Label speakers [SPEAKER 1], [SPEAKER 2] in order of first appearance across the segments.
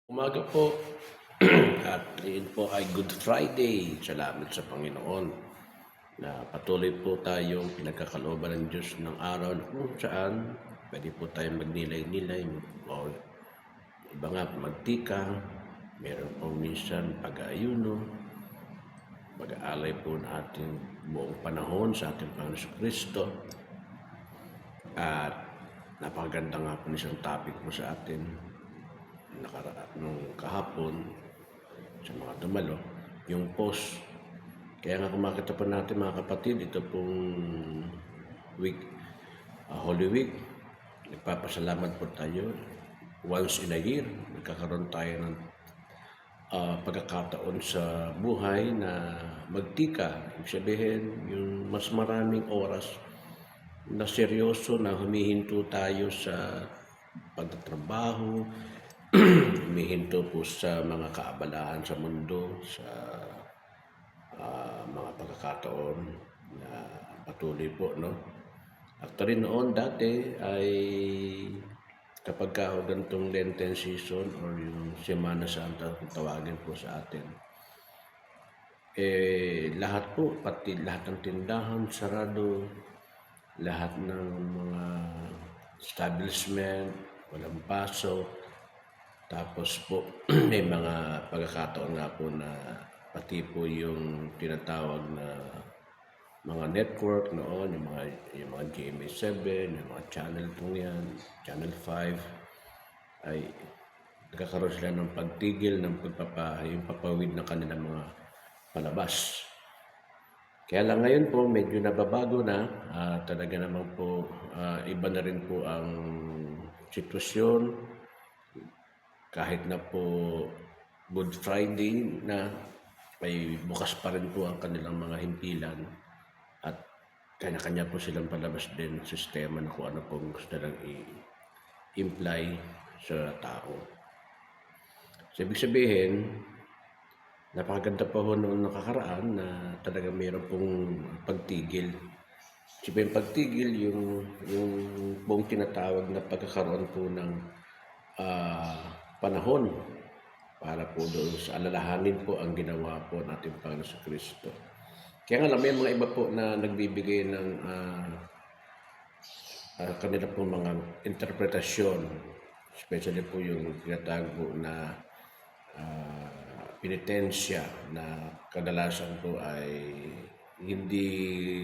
[SPEAKER 1] Umaga po at ngayon po ay Good Friday. Salamat sa Panginoon na patuloy po tayong pinagkakalooban ng Diyos ng araw na kung saan pwede po tayong magnilay-nilay o iba nga magtika. Meron po minsan pag-aayuno, pag-aalay po ng ating buong panahon sa ating Panginoon Kristo. At napakaganda nga po isang topic po sa atin nung kahapon sa mga dumalo, yung post. Kaya nga kumakita pa natin mga kapatid, ito pong week, Holy Week, nagpapasalamat po tayo. Once in a year, nagkakaroon tayo ng pagkakataon sa buhay na magtika. Ibig sabihin, yung mas maraming oras na seryoso na humihinto tayo sa pagtatrabaho, humihinto po sa mga kaabalahan sa mundo, sa mga pagkakataon na patuloy po, no? Actually noon dati ay kapag ganitong Lenten season or yung Semana Santa kung tawagin po sa atin, lahat po, pati lahat ng tindahan sarado, lahat ng mga establishment walang pasok. Tapos po, may mga pagkakataon nga po na pati po yung tinatawag na mga network noon, yung mga GMA7, yung mga channel po yan, Channel 5, ay nagkakaroon sila ng pagtigil ng yung papawid ng kanilang mga palabas. Kaya lang ngayon po, medyo nababago na, talaga naman po, iba na rin po ang sitwasyon. Kahit na po Good Friday na, ay bukas pa rin po ang kanilang mga himpilan at kanya-kanya po silang palabas din sistema na kung ano pong gusto nilang i-imply sa tao. So, ibig sabihin, napakaganda pa ho noong nakakaraan na talaga mayroon pong pagtigil. Yung pagtigil, yung pong tinatawag na pagkakaroon po ng panahon para po doon sa alalahanin po ang ginawa po natin Panginoon sa Kristo. Kaya nga lang may mga iba po na nagbibigay ng kanila po mga interpretasyon, especially po yung tinatawag po na penitensya na kadalasan po ay hindi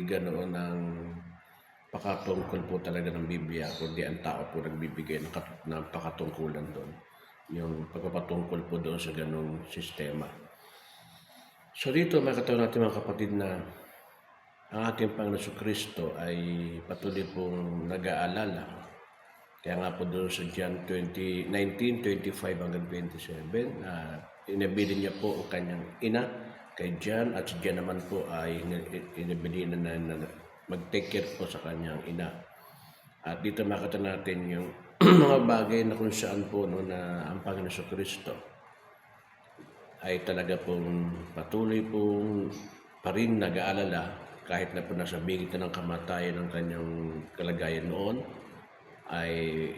[SPEAKER 1] ganoon ang pakatungkol po talaga ng Biblia, kundi ang tao po nagbibigay ng pakatungkulan doon. Yung pagpapatungkol po doon sa ganong sistema. So dito makataw natin mga kapatid na ang ating Panginoon Kristo ay patuloy pong nag-aalala. Kaya nga po doon sa John 19:25 hanggang 27, inabilin niya po ang kanyang ina kay John at si John naman po ay inabilin na mag-take care po sa kanyang ina. At dito makita natin yung mga bagay na kung saan po na ang Panginoon Kristo ay talaga pong patuloy pong pa rin nag-aalala kahit na po nasa bingit na ng kamatayan ng kanyang kalagayan noon, ay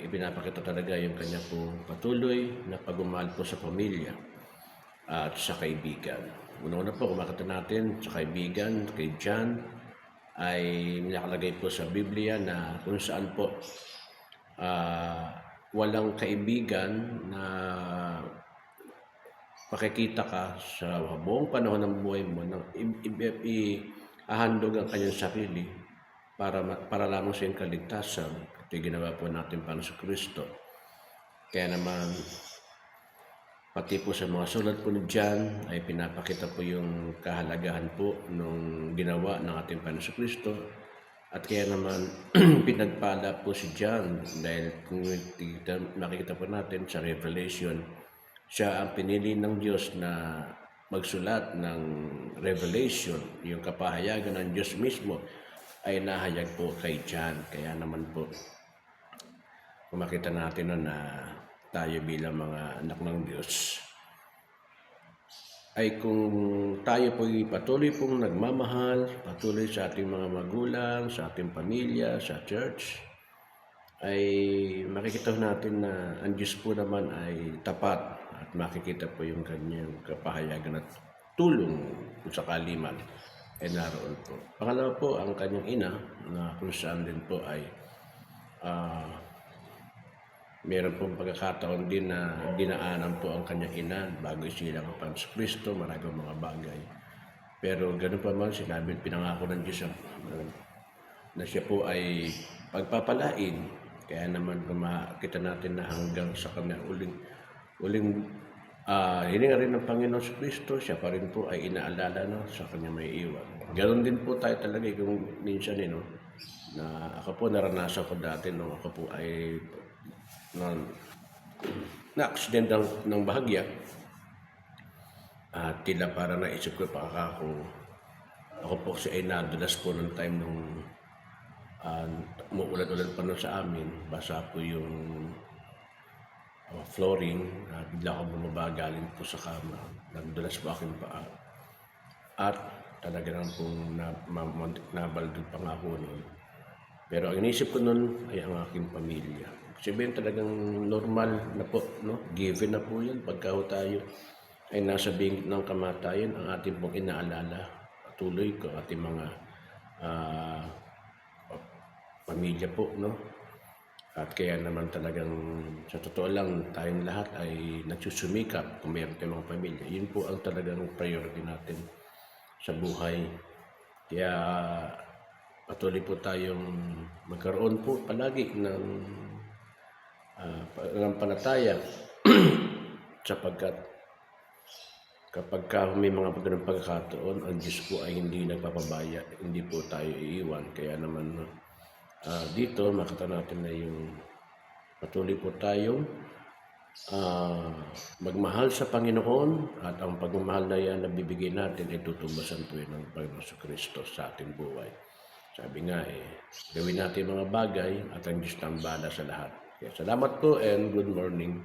[SPEAKER 1] ipinapakita talaga yung kanya pong patuloy na pagmamahal po sa pamilya at sa kaibigan. Una-una po kung makita natin sa kaibigan, kay John, ay nakalagay po sa Biblia na kung saan po walang kaibigan na makikita ka sa buong panahon ng buhay mo na ihahandog ang kanyang sarili para lamang sa iyong kaligtasan. Ito ginawa po natin para sa Kristo. Kaya naman pati po sa mga sulat po ni John ay pinapakita po yung kahalagahan po nung ginawa ng ating Panginoon sa Kristo. At kaya naman pinagpala po si John dahil kung makikita po natin sa Revelation, siya ang pinili ng Diyos na magsulat ng Revelation. Yung kapahayagan ng Diyos mismo ay nahayag po kay John. Kaya naman po kung makita natin na tayo bilang mga anak ng Diyos, ay kung tayo po patuloy pong nagmamahal, patuloy sa ating mga magulang, sa ating pamilya, sa church, ay makikita natin na ang Diyos po naman ay tapat at makikita po yung kanyang kapahayagan at tulong kung sakali man ay naroon po. Pangalawa po, ang kanyang ina na kung saan din po ay meron pong pagkakataon din na dinaanan po ang kanyang ina bago isilang ang Kristo, maraming mga bagay. Pero ganun pa man, sinabi, pinangako ng Diyos na siya po ay pagpapalain. Kaya naman kita natin na hanggang sa kanya uling hininga rin ng Panginoon sa Kristo, siya pa rin po ay inaalala sa kanya may iwan. Ganon din po tayo talaga kung minsan na ako po naranasan ko dati nung ako po ay na-accident ng bahagya. At tila para naisip ko pa ako po kasi ay nadulas po ng time nung umuulan-ulan pa nun sa amin, basa po yung flooring, bigla ako bumaba galing po sa kama, nagdulas po aking paa. At talaga naman pong nabaldog pa nga ako nun. Pero ang inisip ko nun ay ang aking pamilya. Sabihin talagang normal na po, no? Given na po yan. Pagka tayo ay nasa bingit ng kamatayan, ang ating pong inaalala, patuloy ko, ating mga pamilya po, no? At kaya naman talagang sa totoo lang, tayong lahat ay nagsusumikap kung mayroon tayong mga pamilya. Yun po ang talagang priority natin sa buhay. Kaya patuloy po tayong magkaroon po palagi ng pananampalataya sapagkat kapag may mga ganung pagkakataon, ang Diyos po ay hindi nagpapabaya, hindi po tayo iiwan. Kaya naman dito makita natin na yung patuloy po tayong magmahal sa Panginoon, at ang pagmamahal na yan na bibigay natin ay tutumbasan po yun ng Panginoon Kristo sa ating buhay. Sabi nga gawin natin mga bagay at ang Diyos nang bahala sa lahat. Kaya salamat po and good morning.